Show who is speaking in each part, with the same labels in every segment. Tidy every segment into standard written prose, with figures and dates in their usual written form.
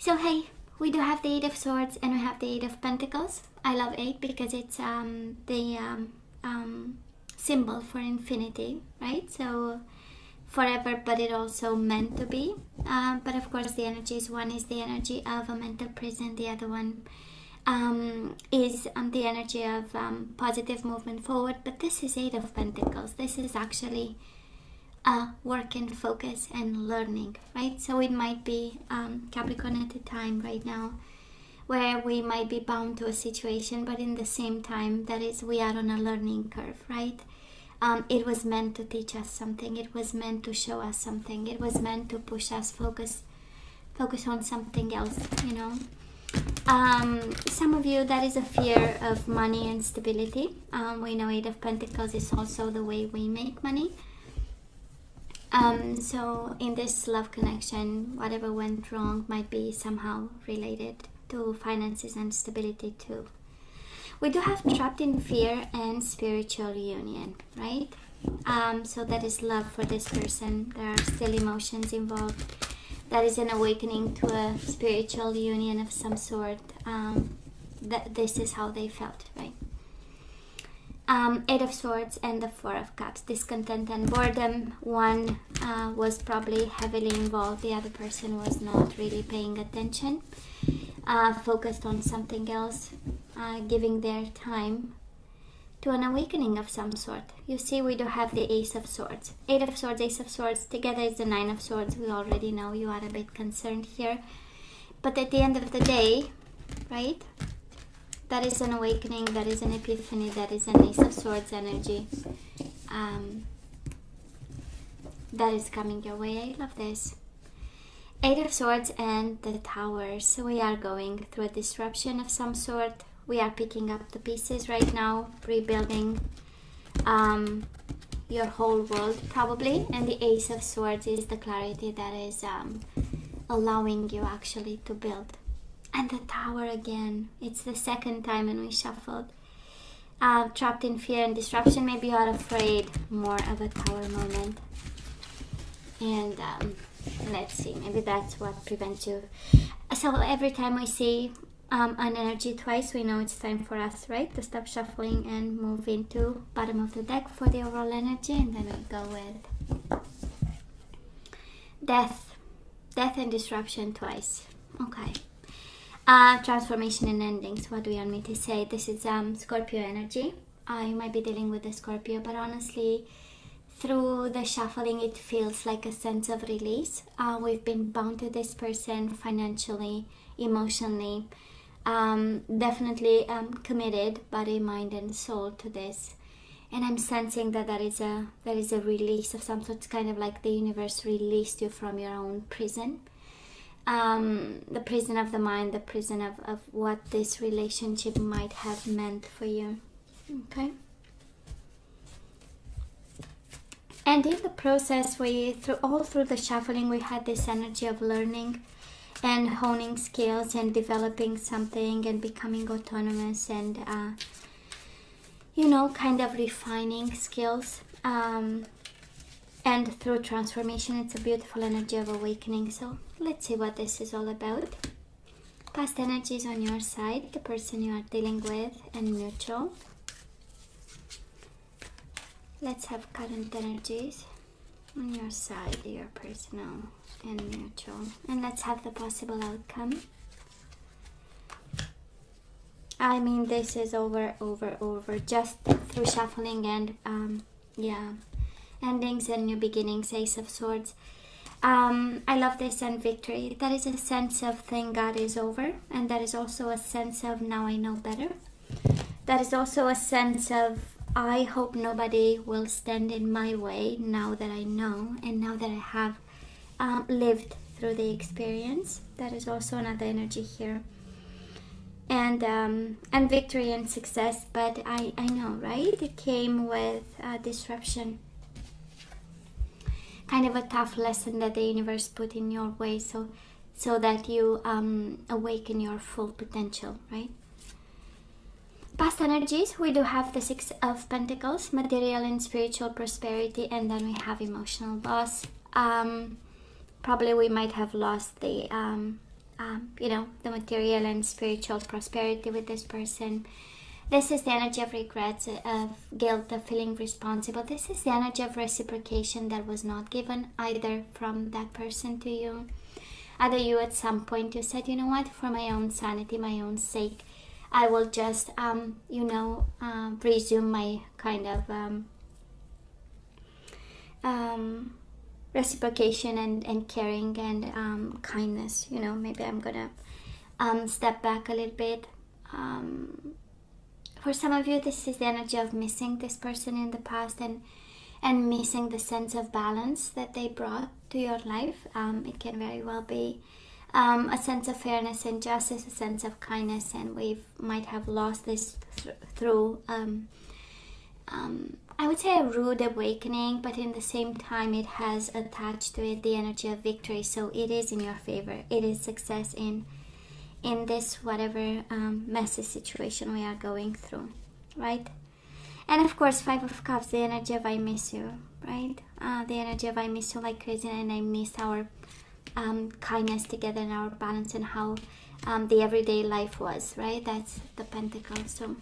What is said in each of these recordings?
Speaker 1: So hey, we do have the Eight of Swords and we have the Eight of Pentacles. I love 8 because it's the symbol for infinity, right? So forever, but it also meant to be. But of course the energies, one is the energy of a mental prison, the other one is the energy of positive movement forward. But this is Eight of Pentacles. This is actually work and focus and learning, right? So it might be Capricorn at a time right now where we might be bound to a situation, but in the same time, that is, we are on a learning curve, right? It was meant to teach us something. It was meant to show us something. It was meant to push us focus on something else, you know. Some of you, that is a fear of money and stability. We know Eight of Pentacles is also the way we make money. So in this love connection, whatever went wrong might be somehow related to finances and stability too. We do have trapped in fear and spiritual union, right? So that is love for this person. There are still emotions involved. That is an awakening to a spiritual union of some sort. This is how they felt, right? Eight of Swords and the Four of Cups, discontent and boredom. One was probably heavily involved, the other person was not really paying attention, focused on something else, giving their time to an awakening of some sort. You see, we do have the Ace of Swords. Eight of Swords, Ace of Swords, together is the Nine of Swords. We already know you are a bit concerned here. But at the end of the day, right? That is an awakening, that is an epiphany, that is an Ace of Swords energy. That is coming your way. I love this. Eight of Swords and the Tower. So we are going through a disruption of some sort. We are picking up the pieces right now, rebuilding your whole world probably. And the Ace of Swords is the clarity that is allowing you actually to build. And the Tower again. It's the second time when we shuffled. Trapped in fear and disruption. Maybe you are afraid more of a Tower moment. And let's see. Maybe that's what prevents you. So every time we see an energy twice, we know it's time for us, right? To stop shuffling and move into bottom of the deck for the overall energy. And then we go with death. Death and disruption twice. Okay. Transformation and endings. What do you want me to say? This is Scorpio energy. You might be dealing with the Scorpio, but honestly, through the shuffling, it feels like a sense of release. We've been bound to this person financially, emotionally, definitely committed, body, mind, and soul to this. And I'm sensing that there is a release of some sort. It's kind of like the universe released you from your own prison. The prison of the mind, the prison of what this relationship might have meant for you. Okay. And in the process, through the shuffling, we had this energy of learning and honing skills and developing something and becoming autonomous and, kind of refining skills. And through transformation, it's a beautiful energy of awakening. So let's see what this is all about. Past energies on your side, the person you are dealing with, and neutral. Let's have current energies on your side, your personal and neutral. And let's have the possible outcome. I mean, this is over, just through shuffling and, endings and new beginnings, Ace of Swords. I love this, and victory. That is a sense of thank God is over, and that is also a sense of now I know better. That is also a sense of I hope nobody will stand in my way now that I know and now that I have lived through the experience. That is also another energy here. And victory and success, but I know, right? It came with disruption. Kind of a tough lesson that the universe put in your way so that you awaken your full potential, right? Past energies, we do have the Six of Pentacles, material and spiritual prosperity, and then we have emotional loss. Probably we might have lost the you know, the material and spiritual prosperity with this person. This is the energy of regrets, of guilt, of feeling responsible. This is the energy of reciprocation that was not given either from that person to you. Either you at some point you said, you know what, for my own sanity, my own sake, I will just, you know, resume my kind of reciprocation and caring and kindness. You know, maybe I'm gonna step back a little bit. For some of you, this is the energy of missing this person in the past and missing the sense of balance that they brought to your life. It can very well be a sense of fairness and justice, a sense of kindness, and we might have lost this through I would say a rude awakening, but in the same time it has attached to it the energy of victory, so it is in your favor. It is success in this whatever messy situation we are going through, right? And of course, Five of Cups, the energy of I miss you, right? The energy of I miss you like crazy, and I miss our kindness together and our balance and how the everyday life was, right? That's the Pentacles. So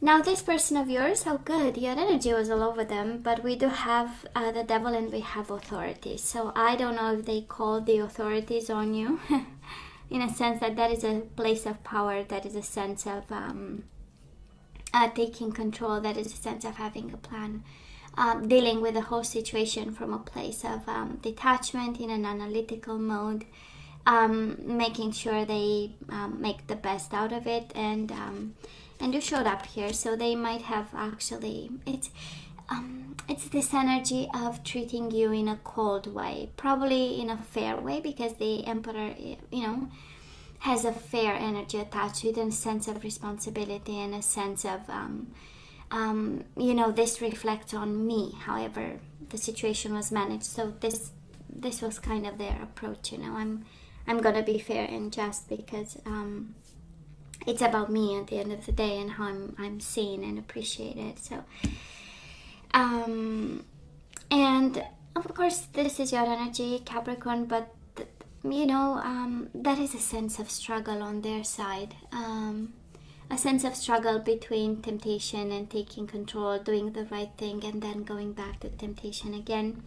Speaker 1: now this person of yours, oh good, your energy was all over them, but we do have the Devil and we have authority. So I don't know if they call the authorities on you in a sense that is a place of power, that is a sense of taking control, that is a sense of having a plan, dealing with the whole situation from a place of detachment in an analytical mode, making sure they make the best out of it, and you showed up here, so they might have actually, it's this energy of treating you in a cold way, probably in a fair way, because the Emperor, you know, has a fair energy attached to it, and a sense of responsibility and a sense of you know, this reflects on me, however the situation was managed. So this was kind of their approach, you know, I'm gonna be fair and just because it's about me at the end of the day and how I'm seen and appreciated. So and of course this is your energy, Capricorn, but you know, that is a sense of struggle on their side, a sense of struggle between temptation and taking control, doing the right thing, and then going back to temptation again.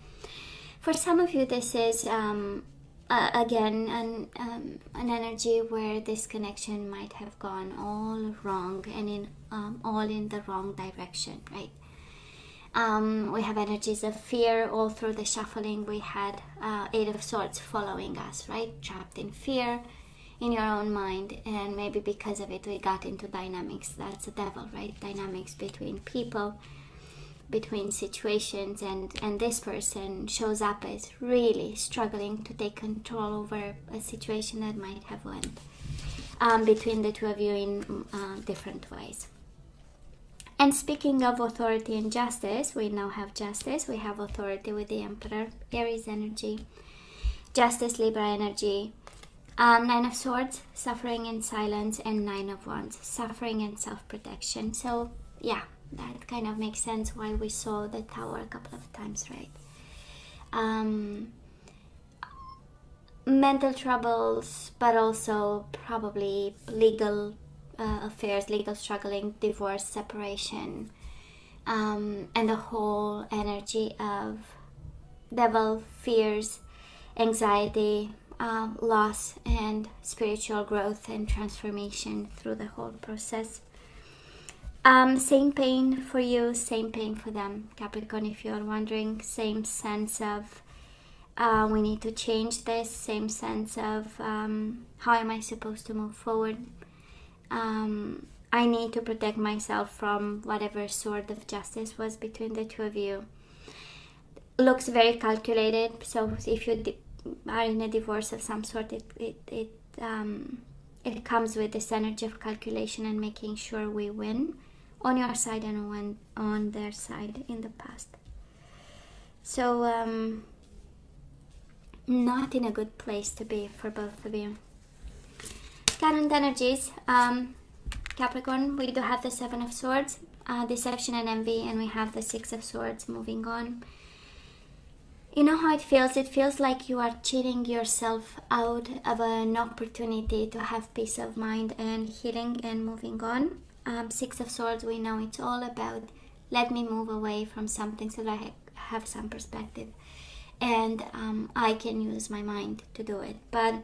Speaker 1: For some of you, this is again an energy where this connection might have gone all wrong and all in the wrong direction, right? We have energies of fear all through the shuffling. We had Eight of Swords following us, right? Trapped in fear in your own mind, and maybe because of it we got into dynamics. That's the Devil, right? Dynamics between people, between situations, and this person shows up as really struggling to take control over a situation that might have went between the two of you in different ways. And speaking of authority and justice, we now have justice. We have authority with the Emperor, Aries energy, justice, Libra energy, Nine of Swords, suffering in silence, and Nine of Wands, suffering and self-protection. So yeah, that kind of makes sense why we saw the Tower a couple of times, right? Mental troubles, but also probably legal affairs, legal struggling, divorce, separation, and the whole energy of Devil, fears, anxiety, loss, and spiritual growth and transformation through the whole process. Same pain for you, same pain for them, Capricorn, if you're wondering. Same sense of we need to change this, same sense of how am I supposed to move forward. I need to protect myself from whatever sword of justice was between the two of you. Looks very calculated, so if you are in a divorce of some sort, it comes with this energy of calculation and making sure we win on your side and on their side in the past. So not in a good place to be for both of you. Current energies, Capricorn, we do have the Seven of Swords, deception and envy, and we have the Six of Swords moving on. You know how it feels? It feels like you are cheating yourself out of an opportunity to have peace of mind and healing and moving on. Six of Swords, we know it's all about let me move away from something so that I have some perspective. And I can use my mind to do it. But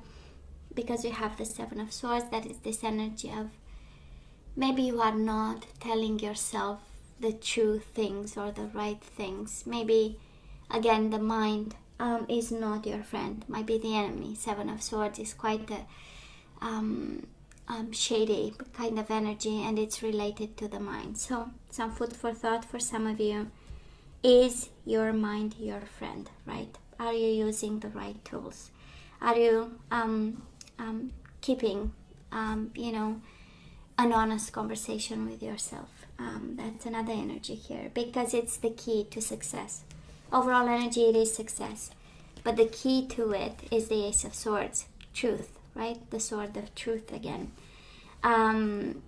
Speaker 1: because we have the Seven of Swords, that is this energy of maybe you are not telling yourself the true things or the right things. Maybe, again, the mind is not your friend, might be the enemy. Seven of Swords is quite a shady kind of energy, and it's related to the mind. So some food for thought for some of you. Is your mind your friend, right? Are you using the right tools? Are you keeping, an honest conversation with yourself? That's another energy here, because it's the key to success. Overall energy, it is success. But the key to it is the Ace of Swords, truth, right? The sword of truth again. And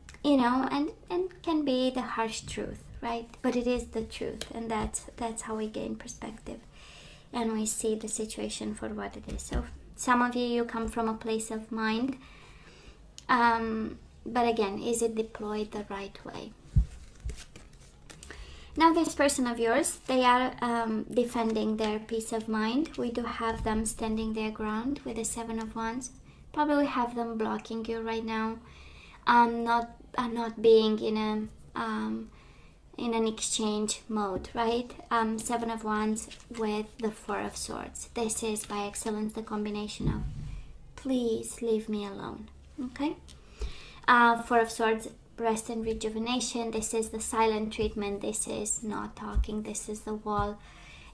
Speaker 1: can be the harsh truth, right? But it is the truth, and that's how we gain perspective, and we see the situation for what it is. So some of you come from a place of mind, but again, is it deployed the right way? Now this person of yours, they are defending their peace of mind. We do have them standing their ground with the Seven of Wands. Probably have them blocking you right now. Not being in an exchange mode, right? Seven of Wands with the Four of Swords. This is by excellence the combination of please leave me alone. Okay. Four of Swords, rest and rejuvenation. This is the silent treatment. This is not talking. This is the wall.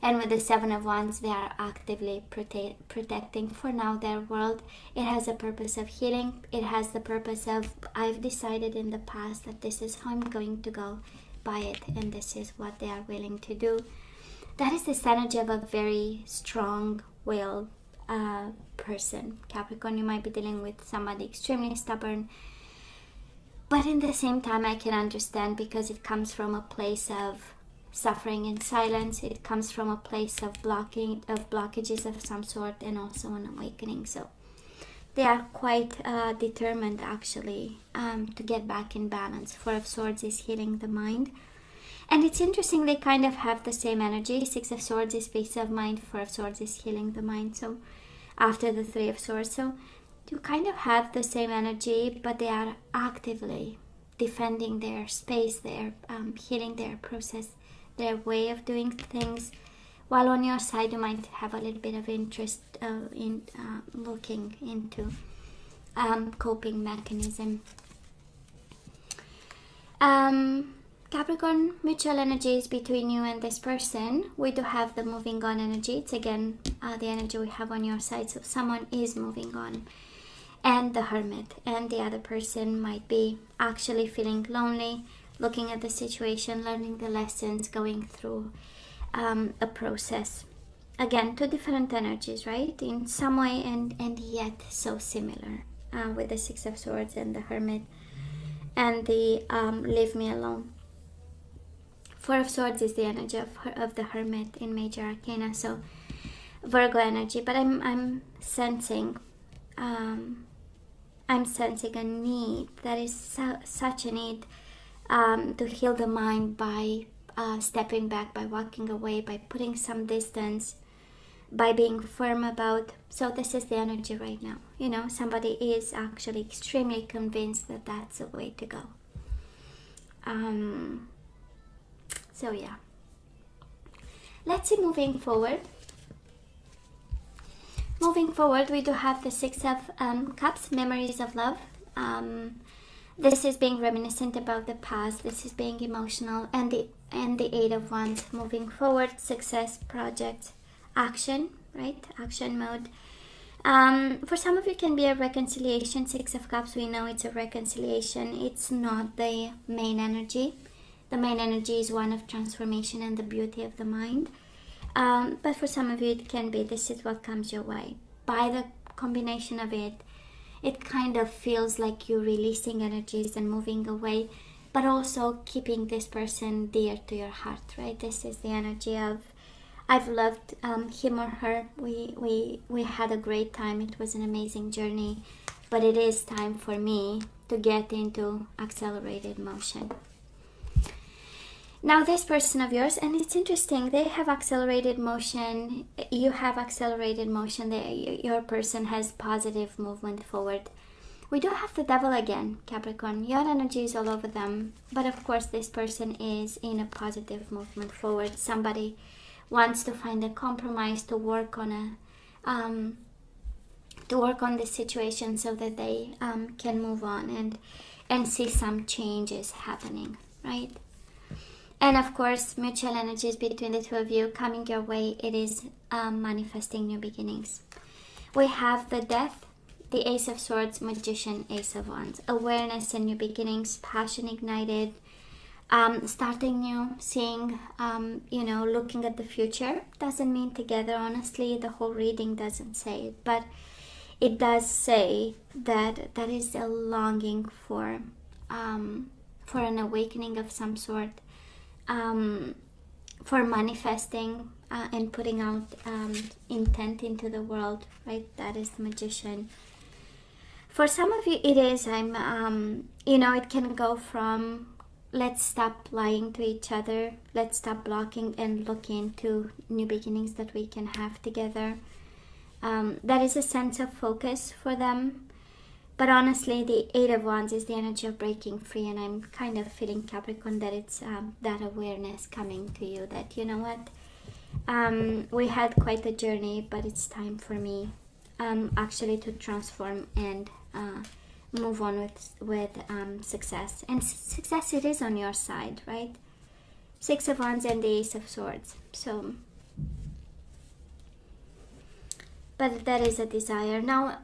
Speaker 1: And with the Seven of Wands, they are actively protecting for now their world. It has a purpose of healing. It has the purpose of, I've decided in the past that this is how I'm going to go by it, and this is what they are willing to do. That is this energy of a very strong-willed person. Capricorn, you might be dealing with somebody extremely stubborn, but in the same time, I can understand, because it comes from a place of suffering in silence. It comes from a place of blockages of some sort, and also an awakening. So they are quite determined, actually, to get back in balance. Four of Swords is healing the mind, and it's interesting, they kind of have the same energy. Six of Swords is peace of mind. Four of Swords is healing the mind. So after the Three of Swords, so you kind of have the same energy, but they are actively defending their space, their healing their process, their way of doing things, while on your side you might have a little bit of interest in looking into coping mechanism. Capricorn, mutual energies between you and this person. We do have the moving on energy. It's again the energy we have on your side, so someone is moving on. And the Hermit, and the other person might be actually feeling lonely, looking at the situation, learning the lessons, going through a process. Again, two different energies, right? In some way, and yet so similar, with the Six of Swords and the Hermit, and the leave me alone. Four of Swords is the energy of the Hermit in Major Arcana, so Virgo energy. But I'm sensing a need, that is such a need to heal the mind by stepping back, by walking away, by putting some distance, by being firm about. So this is the energy right now. Somebody is actually extremely convinced that that's the way to go. So yeah, let's see moving forward. Moving forward, we do have the Six of Cups, memories of love. This is being reminiscent about the past. This is being emotional, and the Eight of Wands. Moving forward, success, project, action, right? Action mode. For some of you, it can be a reconciliation. Six of Cups, we know it's a reconciliation. It's not the main energy. The main energy is one of transformation and the beauty of the mind. But for some of you, it can be, this is what comes your way. By the combination of it, it kind of feels like you're releasing energies and moving away, but also keeping this person dear to your heart, right? This is the energy of I've loved him or her. We had a great time. It was an amazing journey, but it is time for me to get into accelerated motion. Now this person of yours, and it's interesting, they have accelerated motion, you have accelerated motion, your person has positive movement forward. We do have the devil again, Capricorn. Your energy is all over them, but of course this person is in a positive movement forward. Somebody wants to find a compromise, to work on this situation so that they can move on and see some changes happening, right? And of course, mutual energies between the two of you coming your way. It is manifesting new beginnings. We have the Death, the Ace of Swords, Magician, Ace of Wands. Awareness and new beginnings, passion ignited, starting new, seeing, looking at the future. Doesn't mean together, honestly. The whole reading doesn't say it, but it does say that there is a longing for an awakening of some sort. For manifesting and putting out intent into the world, right? That is the Magician. For some of you, it is, it can go from let's stop lying to each other, let's stop blocking and look into new beginnings that we can have together. That is a sense of focus for them. But honestly, the Eight of Wands is the energy of breaking free, and I'm kind of feeling, Capricorn, that it's that awareness coming to you that, you know what, we had quite a journey, but it's time for me actually to transform and move on with success. And success, it is on your side, right? Six of Wands and the Ace of Swords. So, but that is a desire. Now,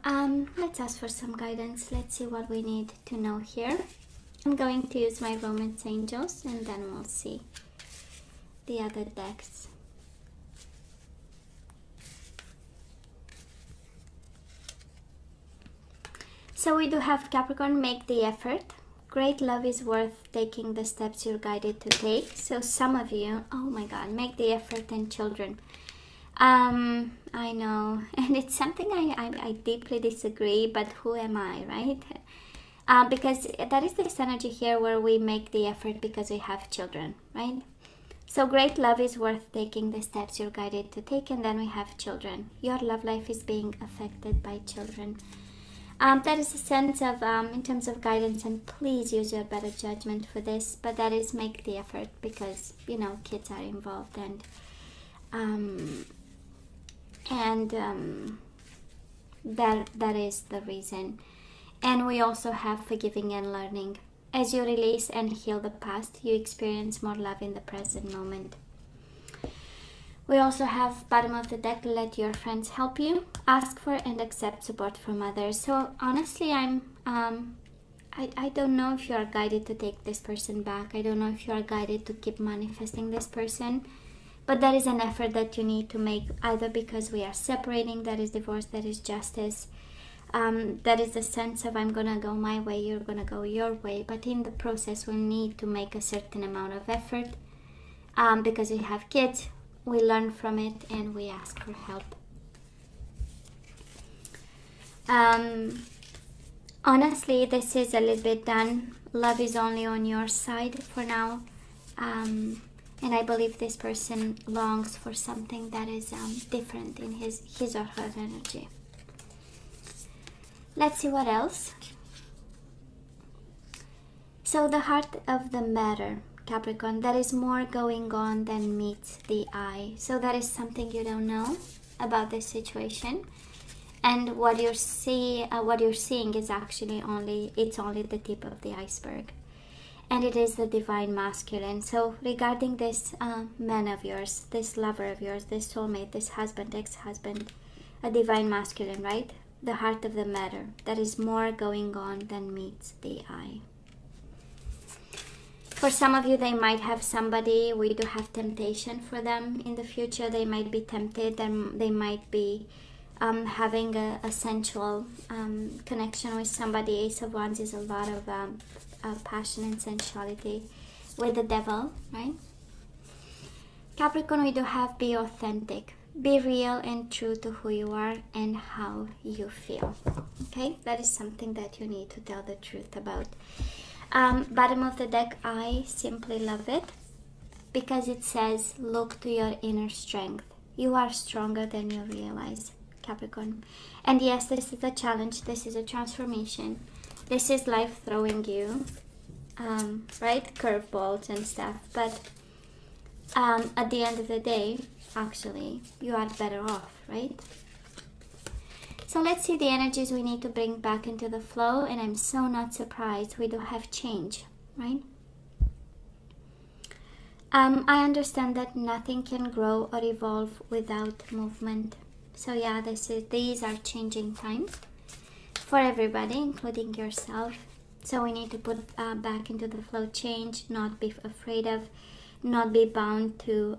Speaker 1: let's ask for some guidance. Let's see what we need to know here. I'm going to use my Romance Angels, and then we'll see the other decks. So we do have Capricorn, make the effort. Great love is worth taking the steps you're guided to take. So some of you, oh my God, make the effort, and children. I know, and it's something I deeply disagree, but who am I, right? Because that is this energy here where we make the effort because we have children, right? So great love is worth taking the steps you're guided to take, and then we have children. Your love life is being affected by children. That is a sense of, in terms of guidance, and please use your better judgment for this, but that is make the effort because, kids are involved, that is the reason. And we also have forgiving and learning. As you release and heal the past, you experience more love in the present moment. We also have bottom of the deck, let your friends help you. Ask for and accept support from others. So honestly, I don't know if you are guided to take this person back. I don't know if you are guided to keep manifesting this person. But that is an effort that you need to make, either because we are separating, that is divorce, that is justice. That is the sense of I'm going to go my way, you're going to go your way. But in the process, we need to make a certain amount of effort. Because we have kids, we learn from it, and we ask for help. Honestly, this is a little bit done. Love is only on your side for now. And I believe this person longs for something that is different in his or her energy. Let's see what else. So the heart of the matter, Capricorn, there is more going on than meets the eye. So that is something you don't know about this situation. And what you're seeing is actually only the tip of the iceberg. And it is the divine masculine. So regarding this man of yours, this lover of yours, this soulmate, this husband, ex-husband, a divine masculine, right? The heart of the matter. There is more going on than meets the eye. For some of you, they might have somebody. We do have temptation for them in the future. They might be tempted, and they might be having a sensual connection with somebody. Ace of Wands is a lot of passion and sensuality with the devil, right? Capricorn, we do have be authentic. Be real and true to who you are and how you feel. Okay, that is something that you need to tell the truth about. Bottom of the deck, I simply love it because it says, look to your inner strength. You are stronger than you realize, Capricorn. And yes, this is a challenge. This is a transformation. This is life throwing you, right? Curveballs and stuff. But at the end of the day, actually, you are better off, right? So let's see the energies we need to bring back into the flow. And I'm so not surprised. We do have change, right? I understand that nothing can grow or evolve without movement. So yeah, these are changing times for everybody, including yourself. So we need to put back into the flow change, not be afraid of, not be bound to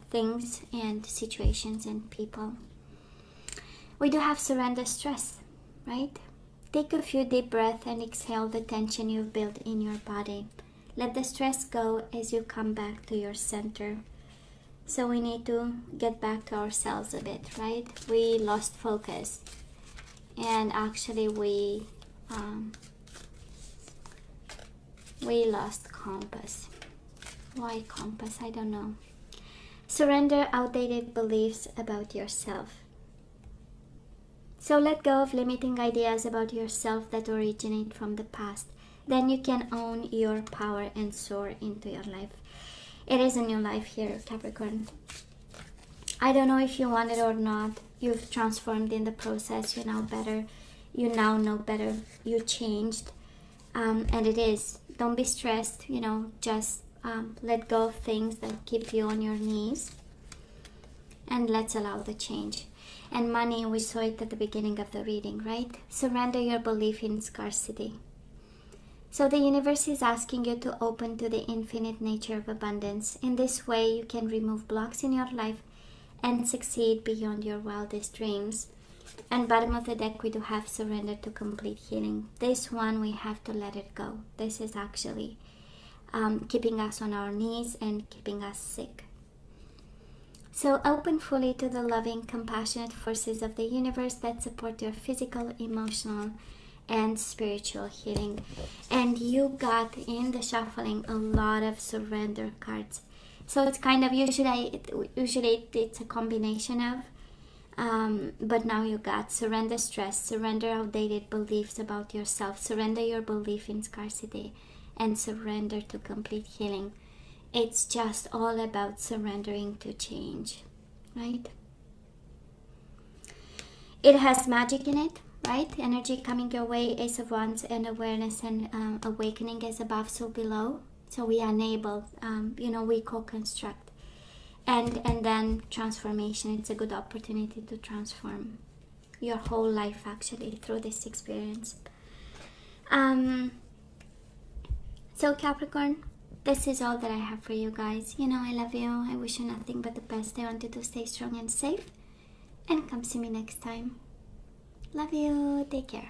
Speaker 1: things and situations and people. We do have surrender stress, right? Take a few deep breaths and exhale the tension you've built in your body. Let the stress go as you come back to your center. So we need to get back to ourselves a bit, right? We lost focus. And actually we lost compass. Why compass? I don't know. Surrender outdated beliefs about yourself. So let go of limiting ideas about yourself that originate from the past. Then you can own your power and soar into your life. It is a new life here, Capricorn. I don't know if you want it or not. You've transformed in the process. You're now better. You now know better. You changed. And it is. Don't be stressed. Just let go of things that keep you on your knees. And let's allow the change. And money, we saw it at the beginning of the reading, right? Surrender your belief in scarcity. So the universe is asking you to open to the infinite nature of abundance. In this way, you can remove blocks in your life and succeed beyond your wildest dreams. And bottom of the deck, we do have surrender to complete healing. This one, we have to let it go. This is actually keeping us on our knees and keeping us sick. So open fully to the loving, compassionate forces of the universe that support your physical, emotional, and spiritual healing. And you got in the shuffling a lot of surrender cards. So it's kind of usually it's a combination of but now you got surrender stress, surrender outdated beliefs about yourself, surrender your belief in scarcity, and surrender to complete healing. It's just all about surrendering to change, right? It has magic in it, right? Energy coming your way, Ace of Wands, and awareness and awakening is above, so below. So we enable, we co-construct. And then transformation. It's a good opportunity to transform your whole life, actually, through this experience. So Capricorn, this is all that I have for you guys. I love you. I wish you nothing but the best. I want you to stay strong and safe. And come see me next time. Love you. Take care.